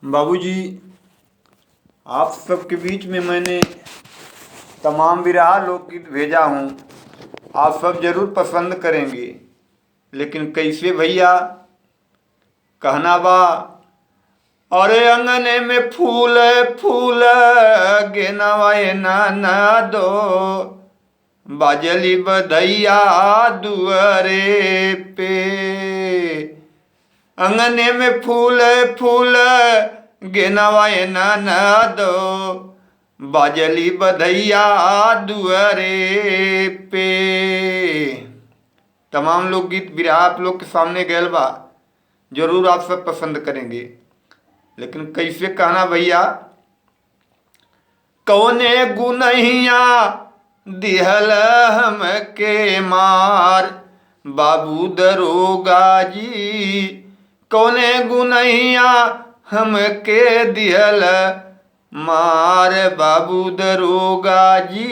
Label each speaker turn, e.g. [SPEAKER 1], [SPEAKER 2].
[SPEAKER 1] बाबूजी, आप सबके बीच में मैंने तमाम विरहा लोकगीत भेजा हूँ। आप सब जरूर पसंद करेंगे, लेकिन कैसे भैया कहना बा। अरे अंगने में फूल फूल गेनवाए ना दो, बाजली बधैया दुआरे पे। अंगने में फूल फूल गेनवाए ना दो, बाजली बधैया दुआरे पे। तमाम लोकगीत बिरहा आप लोग के सामने गयल बा, जरूर आप सब पसंद करेंगे, लेकिन कैसे कहना भैया। कौने गुनहिया दिहल हमके मार, बाबू दरोगा जी। कौने गुनहिया हमके दिहल मार, बाबू दरोगा जी।